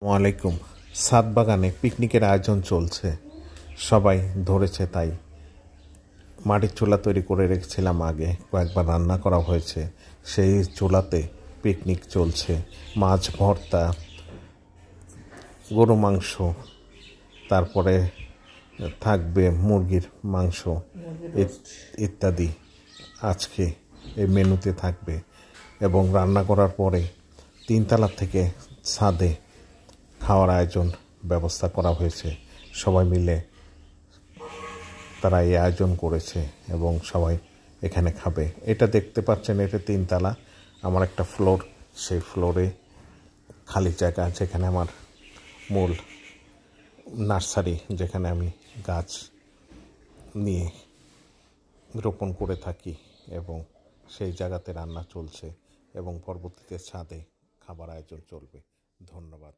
ওয়ালাইকুম। ছাদ বাগানে পিকনিকের আয়োজন চলছে, সবাই ধরেছে। তাই মাটির চুলা তৈরি করে রেখেছিলাম, আগে কয়েকবার রান্না করা হয়েছে। সেই চুলাতে পিকনিক চলছে। মাছ ভর্তা, গরু মাংস, তারপরে থাকবে মুরগির মাংস ইত্যাদি আজকে এই মেনুতে থাকবে। এবং রান্না করার পরে 3 তলা থেকে ছাদে খাওয়ার আয়োজন ব্যবস্থা করা হয়েছে। সবাই মিলে তারা এই আয়োজন করেছে এবং সবাই এখানে খাবে। এটা দেখতে পাচ্ছেন, এটা 3 তলা। আমার একটা ফ্লোর, সেই ফ্লোরে খালি জায়গা, যেখানে আমার মূল নার্সারি, যেখানে আমি গাছ নিয়ে রোপণ করে থাকি, এবং সেই জায়গাতে রান্না চলছে এবং পরবর্তীতে ছাদে খাবার আয়োজন চলবে। ধন্যবাদ।